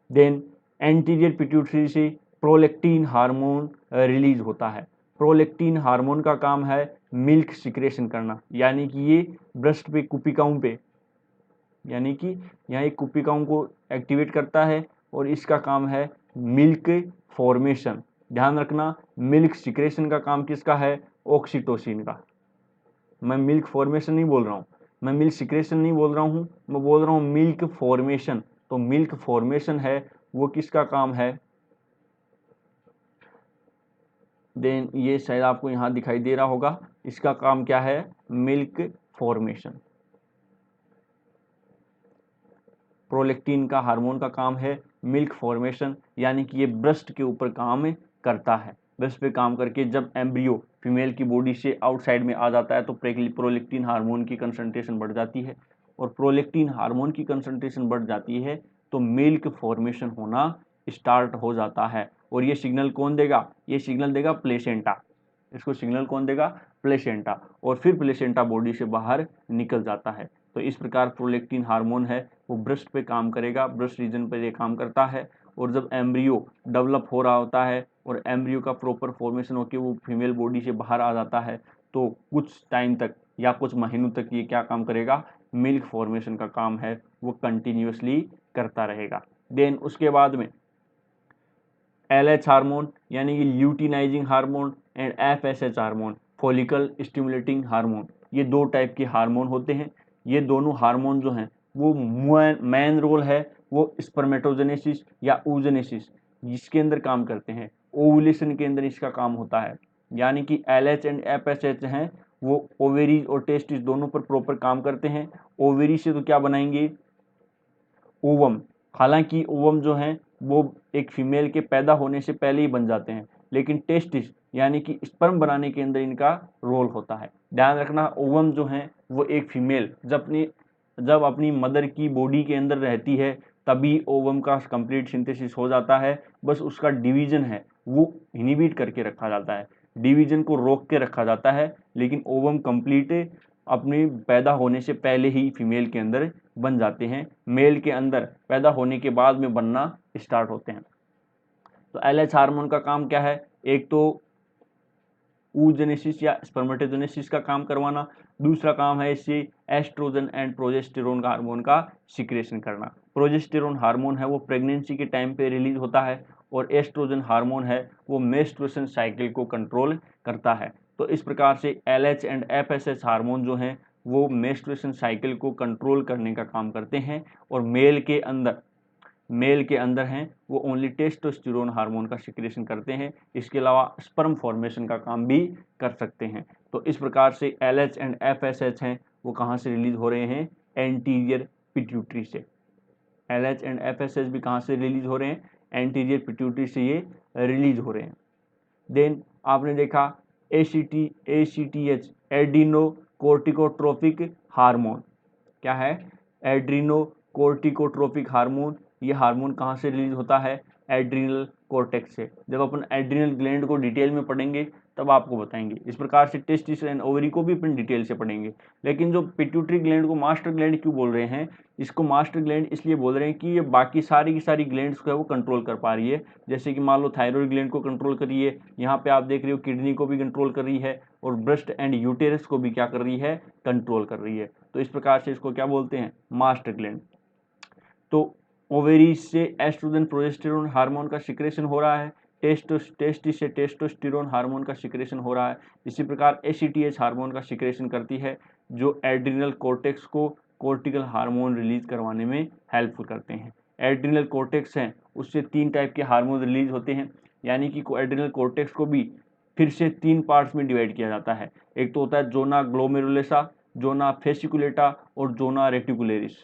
देन एंटीरियर पिट्यूटरी से प्रोलेक्टिन हार्मोन रिलीज होता है। प्रोलेक्टिन हार्मोन का काम है मिल्क सिक्रेशन करना, यानी कि ये ब्रेस्ट पे कुपिकाओं पे, यानी कि यहाँ एक कुपिकाओं को एक्टिवेट करता है और इसका काम है मिल्क फॉर्मेशन। ध्यान रखना मिल्क सिक्रेशन का काम किसका है, ऑक्सीटोसिन का। मैं मिल्क फॉर्मेशन नहीं बोल रहा हूँ, मैं मिल्क सिक्रेशन नहीं बोल रहा हूँ, मैं बोल रहा हूँ मिल्क फॉर्मेशन। तो मिल्क फॉर्मेशन है वो किसका काम है, देन ये शायद आपको यहाँ दिखाई दे रहा होगा, इसका काम क्या है, मिल्क फॉर्मेशन। प्रोलेक्टिन का हार्मोन का काम है मिल्क फॉर्मेशन, यानी कि ये ब्रेस्ट के ऊपर काम करता है। ब्रेस्ट पे काम करके जब एम्ब्रियो फीमेल की बॉडी से आउटसाइड में आ जाता है तो प्रोलेक्टिन हार्मोन की कंसंट्रेशन बढ़ जाती है, और प्रोलेक्टिन हार्मोन की कंसंट्रेशन बढ़ जाती है तो मिल्क फॉर्मेशन होना स्टार्ट हो जाता है। और ये सिग्नल कौन देगा, ये सिग्नल देगा प्लेसेंटा। इसको सिग्नल कौन देगा, प्लेसेंटा, और फिर प्लेसेंटा बॉडी से बाहर निकल जाता है। तो इस प्रकार प्रोलेक्टिन हार्मोन है वो ब्रेस्ट पे काम करेगा, ब्रेस्ट रीजन पे ये काम करता है। और जब एम्ब्रियो डेवलप हो रहा होता है और एम्ब्रियो का प्रॉपर फॉर्मेशन होकर वो फीमेल बॉडी से बाहर आ जाता है तो कुछ टाइम तक या कुछ महीनों तक ये क्या काम करेगा, मिल्क फॉर्मेशन का काम है वो कंटिन्यूसली करता रहेगा। देन उसके बाद में LH हार्मोन यानी कि luteinizing hormone and FSH hormone, follicle stimulating hormone, ये दो टाइप के हार्मोन होते हैं। ये दोनों हार्मोन जो हैं वो मेन रोल है वो स्पर्मेटोजेनेसिस या oogenesis जिसके अंदर काम करते हैं, ओवुलेशन के अंदर इसका काम होता है। यानी कि LH एंड FSH हैं वो ओवेरीज और टेस्टिस दोनों पर प्रॉपर काम करते हैं। ओवेरी से तो क्या बनाएंगे, ओवम। हालांकि ओवम जो हैं वो एक फीमेल के पैदा होने से पहले ही बन जाते हैं, लेकिन टेस्टिस यानी कि स्पर्म बनाने के अंदर इनका रोल होता है। ध्यान रखना ओवम जो हैं वो एक फीमेल जब अपनी मदर की बॉडी के अंदर रहती है तभी ओवम का कंप्लीट सिंथेसिस हो जाता है। बस उसका डिवीजन है वो इनहिबिट करके रखा जाता है, डिवीजन को रोक के रखा जाता है, लेकिन ओवम कंप्लीट अपने पैदा होने से पहले ही फीमेल के अंदर बन जाते हैं, मेल के अंदर पैदा होने के बाद में बनना स्टार्ट होते हैं। तो LH हार्मोन का काम क्या है, एक तो oogenesis या स्पर्मेटोजेनेसिस का काम करवाना, दूसरा काम है इससे एस्ट्रोजन एंड प्रोजेस्टेरोन का हार्मोन का सिक्रेशन करना। प्रोजेस्टेरोन हार्मोन है वो प्रेगनेंसी के टाइम पे रिलीज होता है, और एस्ट्रोजन हार्मोन है वो मेंस्ट्रुएशन साइकिल को कंट्रोल करता है। तो इस प्रकार से LH एंड FSH हार्मोन जो हैं वो मेंस्ट्रुएशन साइकिल को कंट्रोल करने का काम करते हैं, और मेल के अंदर हैं वो ओनली टेस्टोस्टेरोन हार्मोन का सिक्रेशन करते हैं, इसके अलावा स्पर्म फॉर्मेशन का काम भी कर सकते हैं। तो इस प्रकार से LH एंड FSH हैं वो कहाँ से रिलीज हो रहे हैं, एंटीरियर पिट्यूटरी से। LH एंड FSH भी कहाँ से रिलीज हो रहे हैं, एंटीरियर पिट्यूटरी से ये रिलीज हो रहे हैं। देन आपने देखा ACTH एड्रीनो कोर्टिकोट्रोपिक हार्मोन, क्या है, एड्रीनो कोर्टिकोट्रोपिक हार्मोन। ये हार्मोन कहाँ से रिलीज होता है, एड्रीनल कॉर्टेक्स से। जब अपन एड्रीनल ग्लैंड को डिटेल में पढ़ेंगे तब आपको बताएंगे। इस प्रकार से टेस्टिस एंड ओवरी को भी अपन डिटेल से पढ़ेंगे। लेकिन जो पिट्यूटरी ग्लैंड को मास्टर ग्लैंड क्यों बोल रहे हैं, इसको मास्टर ग्लैंड इसलिए बोल रहे हैं कि ये बाकी सारी की सारी ग्लैंड्स को है वो कंट्रोल कर पा रही है। जैसे कि मान लो थायराइड ग्लैंड को कंट्रोल कर रही है, यहाँ पे आप देख रहे हो किडनी को भी कंट्रोल कर रही है, और ब्रेस्ट एंड यूटेरस को भी क्या कर रही है, कंट्रोल कर रही है। तो इस प्रकार से इसको क्या बोलते हैं, मास्टर ग्लैंड। तो ओवेरी से एस्ट्रोजन प्रोजेस्टेरोन हार्मोन का सिक्रेशन हो रहा है, टेस्टिस से टेस्टोस्टेरोन हार्मोन का सिक्रेशन हो रहा है। इसी प्रकार ACTH हार्मोन का सिक्रेशन करती है, जो एड्रिनल कॉर्टेक्स को कोर्टिकल हार्मोन रिलीज करवाने में हेल्पफुल करते हैं। एड्रिनल कॉर्टेक्स हैं उससे 3 टाइप के हार्मोन रिलीज होते हैं, यानी कि एड्रिनल कॉर्टेक्स को भी फिर से 3 पार्ट्स में डिवाइड किया जाता है। एक तो होता है जोना ग्लोमेरुलोसा, जोना फेसिकुलेटा और जोना रेटिकुलेरिस।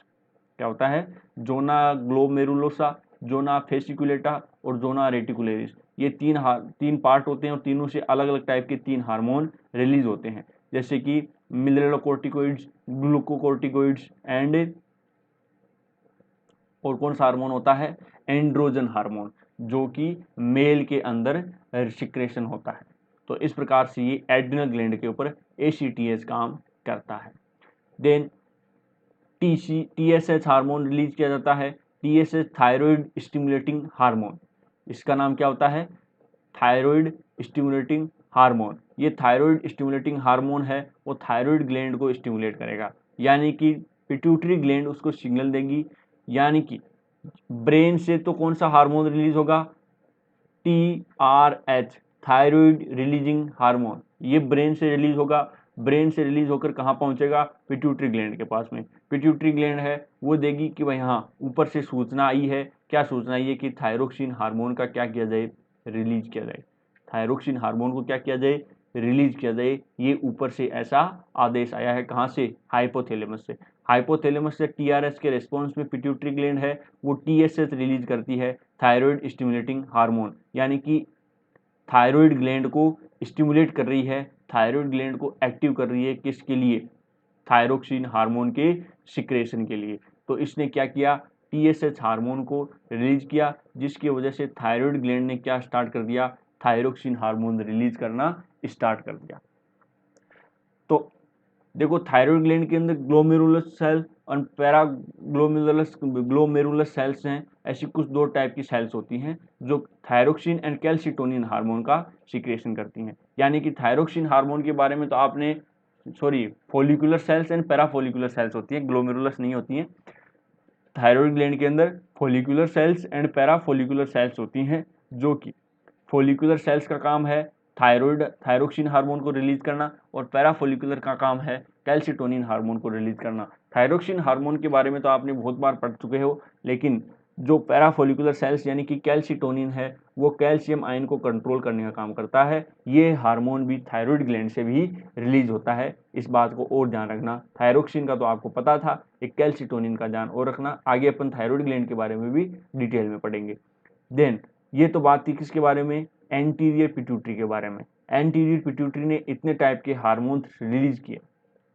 क्या होता है, जोना ग्लोमेरुलोसा, जोना फेसिकुलेटा और जोना रेटिकुलेरिस। ये 3 पार्ट होते हैं, और तीनों से अलग अलग टाइप के 3 हार्मोन रिलीज होते हैं, जैसे कि मिनरलोकोर्टिकोइड्स, ग्लूकोकोर्टिकोइड्स एंड, और कौन सा हार्मोन होता है, एंड्रोजन हार्मोन, जो कि मेल के अंदर सिक्रेशन होता है। तो इस प्रकार से ये एड्रिनल ग्लैंड के ऊपर ACTH काम करता है। देन TSH हार्मोन रिलीज किया जाता है। TSH थायराइड स्टिमुलेटिंग हार्मोन, इसका नाम क्या होता है, थायराइड स्टिमुलेटिंग हार्मोन। ये थायराइड स्टिमुलेटिंग हार्मोन है वो थायराइड ग्लैंड को स्टिमुलेट करेगा, यानी कि पिट्यूटरी ग्लैंड उसको सिग्नल देगी, यानी कि ब्रेन से तो कौन सा हार्मोन रिलीज होगा, TRH थायराइड रिलीजिंग हार्मोन। ये ब्रेन से रिलीज होगा, ब्रेन से रिलीज होकर कहाँ पहुंचेगा, पिट्यूटरी ग्लैंड के पास में। पिट्यूटरी ग्लैंड है वो देगी कि भाई हाँ ऊपर से सूचना आई है, क्या सूचना आई है कि थायरोक्सिन हार्मोन का क्या किया जाए, रिलीज किया जाए। थायरोक्सिन हार्मोन को क्या किया जाए, रिलीज किया जाए। ये ऊपर से ऐसा आदेश आया है, कहाँ से, हाइपोथैलेमस से। हाइपोथैलेमस से TRH के रेस्पॉन्स में पिट्यूटरी ग्लैंड है वो TSH रिलीज करती है, थायराइड स्टिमुलेटिंग हार्मोन, यानी कि थायराइड ग्लैंड को स्टिमुलेट कर रही है, थायराइड ग्लैंड को एक्टिव कर रही है, किसके लिए, थायरोक्सिन हार्मोन के सिक्रेशन के लिए। तो इसने क्या किया, TSH हार्मोन को रिलीज किया, जिसकी वजह से थायराइड ग्लैंड ने क्या स्टार्ट कर दिया, थायरोक्सिन हार्मोन रिलीज करना स्टार्ट कर दिया। तो देखो थायराइड ग्लैंड के अंदर ग्लोमेरुलस सेल और ग्लोमेरुलस सेल्स हैं। ऐसी कुछ 2 टाइप की सेल्स होती हैं जो थायरोक्सिन एंड कैल्सिटोनिन हार्मोन का सिक्रेशन करती हैं। यानी कि थायरोक्सिन हार्मोन के बारे में तो आपने, sorry, follicular cells and parafollicular cells होती हैं, ग्लोमेरुलस नहीं होती हैं। थायराइड ग्लैंड के अंदर follicular cells and parafollicular cells होती हैं, जो कि फॉलिकुलर सेल्स का काम है थायरोक्सिन हार्मोन को रिलीज करना, और पैराफॉलिकुलर का काम है कैल्सिटोनिन हार्मोन को रिलीज करना। थायरोक्सिन हार्मोन के बारे में तो आपने बहुत बार पढ़ चुके हो, लेकिन जो पैराफॉलिकुलर सेल्स यानी कि कैल्सिटोनिन है वो कैल्शियम आयन को कंट्रोल करने का काम करता है। ये हार्मोन भी थायराइड ग्लैंड से भी रिलीज होता है, इस बात को और ध्यान रखना। थायरोक्सिन का तो आपको पता था, एक कैल्सिटोनिन का ध्यान और रखना। आगे अपन थायराइड ग्लैंड के बारे में भी डिटेल में पढ़ेंगे। देन ये तो बात थी किसके बारे में, एंटीरियर पिट्यूटरी के बारे में। एंटीरियर पिट्यूटरी ने इतने टाइप के हार्मोन्स रिलीज किए,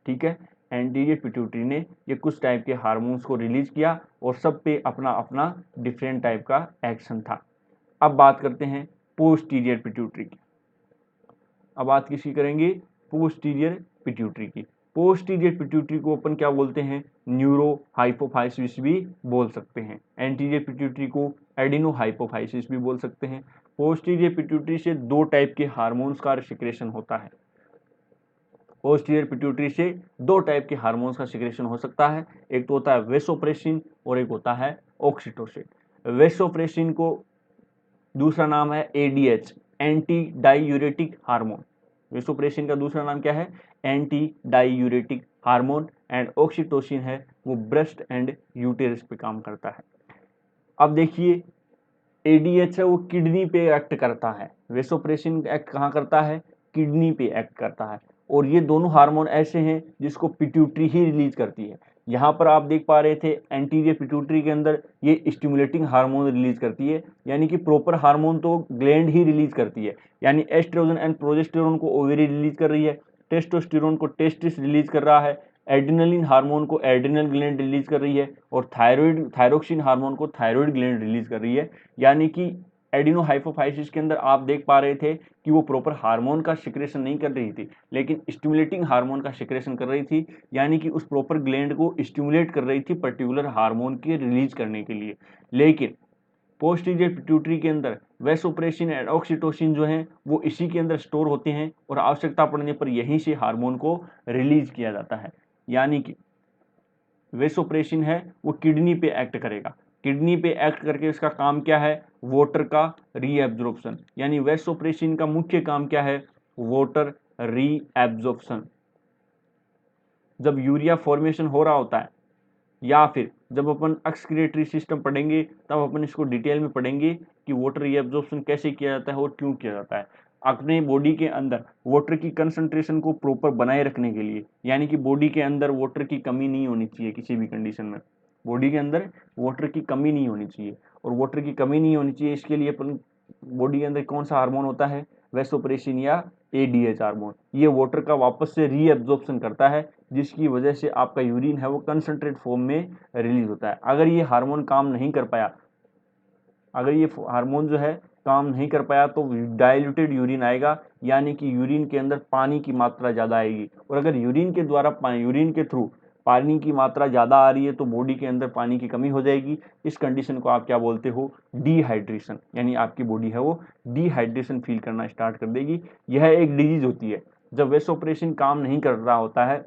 ठीक है। एंटीरियर पिट्यूटरी ने ये कुछ टाइप के हार्मोन्स को रिलीज किया, और सब पे अपना अपना डिफरेंट टाइप का एक्शन था। अब बात करते हैं पोस्टीरियर पिट्यूटरी की। अब बात किसकी करेंगे, पोस्टीरियर पिट्यूटरी की। पोस्टीरियर पिट्यूटरी को अपन क्या बोलते हैं, न्यूरो हाइपोफाइसिस भी बोल सकते हैं। एंटीरियर पिट्यूटरी को एडिनो हाइपोफाइसिस भी बोल सकते हैं। पोस्टीरियर पिट्यूटरी से 2 टाइप के हार्मोन्स का सिक्रेशन होता है। पोस्टीरियर पिट्यूटरी से 2 टाइप के हार्मोन्स का सिक्रेशन हो सकता है, एक तो होता है वेसोप्रेसिन और एक होता है ऑक्सीटोसिन। वेसोप्रेसिन को दूसरा नाम है ADH, anti diuretic hormone. Vasopressin का दूसरा नाम क्या है? Anti diuretic hormone. And oxytocin है वो ब्रेस्ट एंड यूटेरस पे काम करता है। अब देखिए ADH है वो किडनी पे एक्ट करता है, वेसोप्रेसिन एक्ट कहाँ करता है? किडनी पे एक्ट करता है। और ये दोनों हार्मोन ऐसे हैं जिसको पिट्यूटरी ही रिलीज करती है। यहाँ पर आप देख पा रहे थे एंटीरियर पिट्यूटरी के अंदर ये स्टिमुलेटिंग हार्मोन रिलीज करती है, यानी कि प्रॉपर हार्मोन तो ग्लैंड ही रिलीज करती है। यानी एस्ट्रोजन एंड प्रोजेस्टेरोन को ओवेरी रिलीज कर रही है, टेस्टोस्टेरोन को टेस्टिस रिलीज कर रहा है, एड्रेनलिन हार्मोन को एड्रेनल ग्लैंड रिलीज कर रही है, और थायरोक्सिन हार्मोन को थायराइड ग्लैंड रिलीज कर रही है। यानी कि एडिनोहाइपोफाइसिस के अंदर आप देख पा रहे थे कि वो प्रॉपर हार्मोन का सिक्रेशन नहीं कर रही थी, लेकिन स्टिमुलेटिंग हार्मोन का सिक्रेशन कर रही थी, यानी कि उस प्रॉपर ग्लैंड को स्टिमुलेट कर रही थी पर्टिकुलर हार्मोन के रिलीज करने के लिए। लेकिन पोस्टीरियर पिट्यूटरी के अंदर वेसोप्रेसिन एंड ऑक्सीटोसिन जो हैं वो इसी के अंदर स्टोर होते हैं और आवश्यकता पड़ने पर यहीं से हार्मोन को रिलीज किया जाता है। यानी कि वेसोप्रेसिन है वो किडनी पे एक्ट करेगा, किडनी पे एक्ट करके इसका काम क्या है? वाटर का रीएब्जॉर्प्शन। यानी वेसोप्रेसिन का मुख्य काम क्या है? Water reabsorption. जब यूरिया फॉर्मेशन हो रहा होता है या फिर जब अपन एक्सक्रीटरी सिस्टम पढ़ेंगे तब अपन इसको डिटेल में पढ़ेंगे कि वाटर रीएब्जॉर्प्शन कैसे किया जाता है और क्यों किया जाता है। अपने बॉडी के अंदर वाटर की कंसंट्रेशन को प्रॉपर बनाए रखने के लिए, यानी कि बॉडी के अंदर वाटर की कमी नहीं होनी चाहिए किसी भी कंडीशन में, बॉडी के अंदर वाटर की कमी नहीं होनी चाहिए। और वाटर की कमी नहीं होनी चाहिए इसके लिए अपन बॉडी के अंदर कौन सा हार्मोन होता है? वेसोप्रेसिन या ADH हार्मोन। ये वाटर का वापस से रीएब्जॉर्प्शन करता है, जिसकी वजह से आपका यूरिन है वो कंसंट्रेट फॉर्म में रिलीज होता है। अगर ये हार्मोन काम नहीं कर पाया, अगर ये हार्मोन जो है काम नहीं कर पाया तो डाइल्यूटेड यूरिन आएगा, यानी कि यूरिन के अंदर पानी की मात्रा ज़्यादा आएगी। और अगर यूरिन के द्वारा यूरिन के थ्रू पानी की मात्रा ज़्यादा आ रही है तो बॉडी के अंदर पानी की कमी हो जाएगी। इस कंडीशन को आप क्या बोलते हो? डिहाइड्रेशन। यानी आपकी बॉडी है वो डिहाइड्रेशन फील करना स्टार्ट कर देगी। यह एक डिजीज होती है। जब वेसोप्रेसिन काम नहीं कर रहा होता है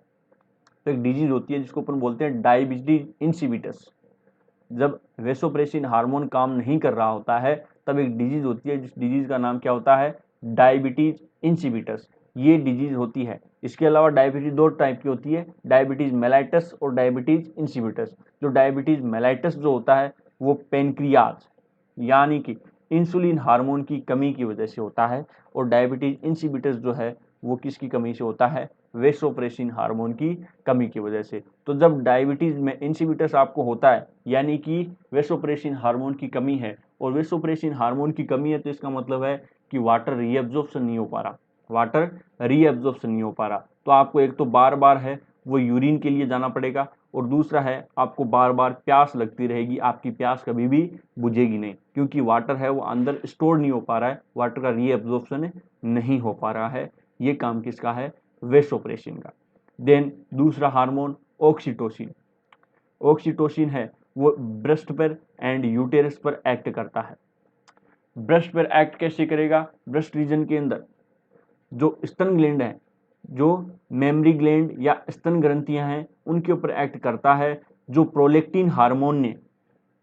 तो एक डिजीज होती है जिसको अपन बोलते हैं डायबिटीज इंसिपिटस। जब वेसोप्रेसिन हार्मोन काम नहीं कर रहा होता है तब एक डिजीज होती है, जिस डिजीज का नाम क्या होता है? Diabetes insipidus. ये डिजीज होती है। इसके अलावा डायबिटीज दो टाइप की होती है, डायबिटीज मेलाइटस और डायबिटीज इंसिपिटस। जो डायबिटीज मेलाइटस जो होता है वो पेनक्रियाज यानी कि इंसुलिन हार्मोन की कमी की वजह से होता है, और डायबिटीज इंसिपिटस जो है वो किसकी कमी से होता है? वेसोप्रेसिन हार्मोन की कमी की वजह से। तो जब डायबिटीज में इंसिपिटस आपको होता है यानी कि वेसोप्रेसिन हार्मोन की कमी है, और वेसोप्रेसिन हार्मोन की कमी है तो इसका मतलब है कि वाटर रीएब्जॉर्प्शन नहीं हो पा रहा, वाटर रीएब्जॉर्प्शन नहीं हो पा रहा। तो आपको एक तो बार बार है वो यूरिन के लिए जाना पड़ेगा, और दूसरा है आपको बार बार प्यास लगती रहेगी, आपकी प्यास कभी भी बुझेगी नहीं, क्योंकि वाटर है वो अंदर स्टोर नहीं हो पा रहा है, वाटर का रीएब्जॉर्प्शन नहीं हो पा रहा है। ये काम किसका है? वेसोप्रेसिन का। देन दूसरा हार्मोन ऑक्सीटोसिन। ऑक्सीटोसिन है वो ब्रेस्ट पर एंड यूटेरस पर एक्ट करता है। ब्रेस्ट पर एक्ट कैसे करेगा? ब्रेस्ट रीजन के अंदर जो स्तन ग्लैंड है, जो मेमरी ग्लैंड या स्तन ग्रंथियां हैं उनके ऊपर एक्ट करता है। जो प्रोलेक्टिन हार्मोन ने,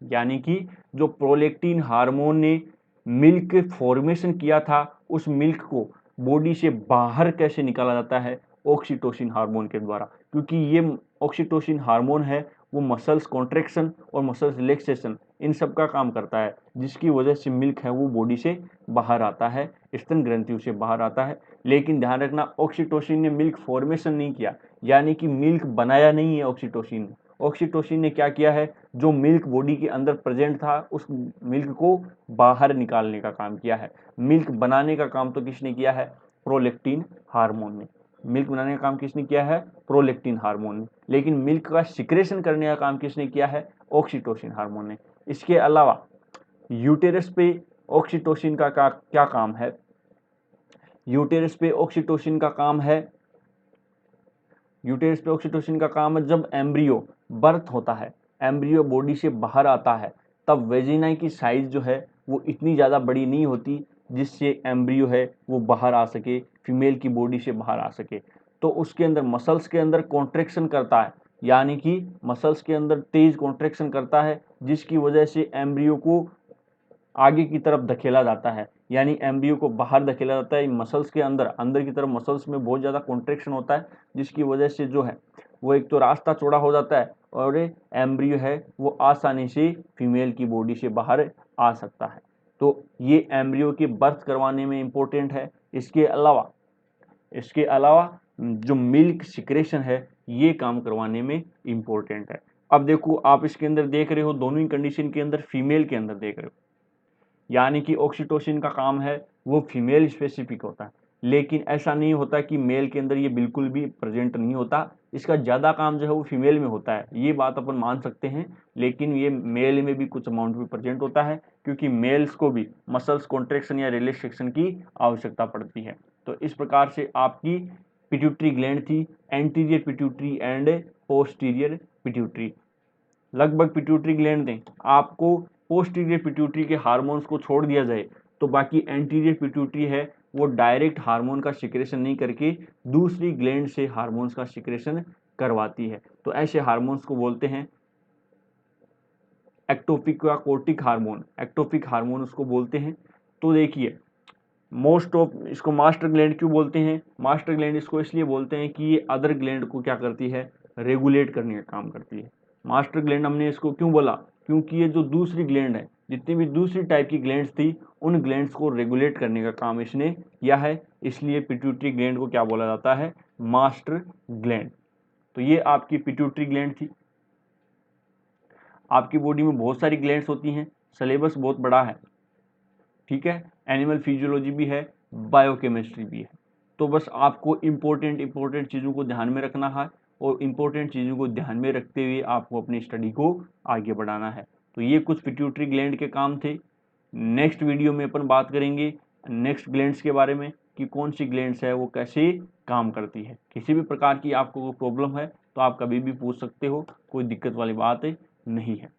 यानी कि जो प्रोलेक्टिन हार्मोन ने मिल्क फॉर्मेशन किया था, उस मिल्क को बॉडी से बाहर कैसे निकाला जाता है? ऑक्सीटोसिन हार्मोन के द्वारा। क्योंकि ये ऑक्सीटोसिन हार्मोन है वो मसल्स कॉन्ट्रैक्शन और मसल्स रिलैक्सेशन इन सब का काम करता है, जिसकी वजह से मिल्क है वो बॉडी से बाहर आता है, स्तन ग्रंथियों से बाहर आता है। लेकिन ध्यान रखना ऑक्सीटोसिन ने मिल्क फॉर्मेशन नहीं किया, यानी कि मिल्क बनाया नहीं है ऑक्सीटोसिन ने। ऑक्सीटोसिन ने क्या किया है? जो मिल्क बॉडी के अंदर प्रेजेंट था उस मिल्क को बाहर निकालने का काम किया है। मिल्क बनाने का काम तो किसने किया है? प्रोलेक्टिन हार्मोन ने। मिल्क बनाने का काम किसने किया है? प्रोलेक्टिन हार्मोन ने। लेकिन मिल्क का सिक्रेशन करने का काम किसने किया है? ऑक्सीटोसिन हार्मोन ने। इसके अलावा यूटेरस पे ऑक्सीटोसिन का क्या काम है? यूटेरस पे ऑक्सीटोसिन का काम है, यूटेरस पे ऑक्सीटोसिन का काम है जब एम्ब्रियो बर्थ होता है, एम्ब्रियो बॉडी से बाहर आता है, तब वेजिना की साइज जो है वो इतनी ज़्यादा बड़ी नहीं होती जिससे एम्ब्रियो है वो बाहर आ सके, फीमेल की बॉडी से बाहर आ सके। तो उसके अंदर मसल्स के अंदर कॉन्ट्रैक्शन करता है, यानी कि मसल्स के अंदर तेज कॉन्ट्रैक्शन करता है, जिसकी वजह से एम्ब्रियो को आगे की तरफ धकेला जाता है, यानी एम्ब्रियो को बाहर धकेला जाता है। मसल्स के अंदर की तरफ मसल्स में बहुत ज़्यादा कॉन्ट्रैक्शन होता है, जिसकी वजह से जो है वो एक तो रास्ता चौड़ा हो जाता है और एम्ब्रियो है वो आसानी से फीमेल की बॉडी से बाहर आ सकता है। तो ये एम्ब्रियो की बर्थ करवाने में इम्पोर्टेंट है। इसके अलावा जो मिल्क सिक्रेशन है ये काम करवाने में इम्पोर्टेंट है। अब देखो आप इसके अंदर देख रहे हो, दोनों ही कंडीशन के अंदर फीमेल के अंदर देख रहे हो, यानी कि ऑक्सीटोसिन का काम है वो फीमेल स्पेसिफिक होता है, लेकिन ऐसा नहीं होता कि मेल के अंदर ये बिल्कुल भी प्रेजेंट नहीं होता। इसका ज़्यादा काम जो है वो फीमेल में होता है, ये बात अपन मान सकते हैं, लेकिन ये मेल में भी कुछ अमाउंट में प्रेजेंट होता है, क्योंकि मेल्स को भी मसल्स कॉन्ट्रैक्शन या रिलैक्सेशन की आवश्यकता पड़ती है। तो इस प्रकार से आपकी पिट्यूटरी ग्लैंड थी, anterior pituitary and posterior pituitary. लगभग पिट्यूटरी ग्लैंड दें आपको पोस्टीरियर पिट्यूटरी के हार्मोन्स को छोड़ दिया जाए तो बाकी एंटीरियर पिट्यूटरी है वो डायरेक्ट हार्मोन का सिक्रेशन नहीं करके दूसरी ग्लैंड से हार्मोन्स का सिक्रेशन करवाती है। तो ऐसे हार्मोन्स को बोलते हैं एक्टोपिक या कोर्टिक हार्मोन, एक्टोपिक हार्मोन उसको बोलते हैं। तो देखिए मोस्ट ऑफ इसको मास्टर ग्लैंड क्यों बोलते हैं? मास्टर ग्लैंड इसको इसलिए बोलते हैं कि ये अदर ग्लैंड को क्या करती है, रेगुलेट करने का काम करती है। मास्टर ग्लैंड हमने इसको क्यों बोला? क्योंकि ये जो दूसरी ग्लैंड है, जितनी भी दूसरी टाइप की ग्लैंड्स थी उन ग्लैंड्स को रेगुलेट करने का काम इसने किया है, इसलिए पिट्यूटरी ग्लैंड को क्या बोला जाता है, मास्टर ग्लैंड। तो ये आपकी पिट्यूटरी ग्लैंड थी। आपकी बॉडी में बहुत सारी ग्लैंड्स होती हैं, सिलेबस बहुत बड़ा है, ठीक है, एनिमल फिजियोलॉजी भी है, बायोकेमिस्ट्री भी है। तो बस आपको इम्पोर्टेंट चीज़ों को ध्यान में रखना है और इम्पोर्टेंट चीज़ों को ध्यान में रखते हुए आपको अपनी स्टडी को आगे बढ़ाना है। तो ये कुछ पिट्यूटरी ग्लैंड के काम थे। नेक्स्ट वीडियो में अपन बात करेंगे नेक्स्ट ग्लैंड्स के बारे में कि कौन सी ग्लैंड्स है वो कैसे काम करती है। किसी भी प्रकार की आपको कोई प्रॉब्लम है तो आप कभी भी पूछ सकते हो, कोई दिक्कत वाली बात नहीं है।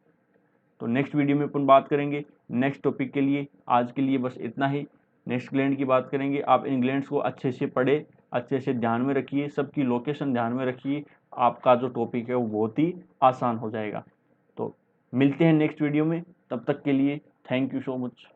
तो नेक्स्ट वीडियो में अपन बात करेंगे नेक्स्ट टॉपिक के लिए। आज के लिए बस इतना ही। नेक्स्ट ग्लैंड की बात करेंगे। आप इन ग्लैंड्स को अच्छे से पढ़े, अच्छे से ध्यान में रखिए, सबकी लोकेशन ध्यान में रखिए, आपका जो टॉपिक है वो बहुत ही आसान हो जाएगा। तो मिलते हैं नेक्स्ट वीडियो में, तब तक के लिए थैंक यू सो मच।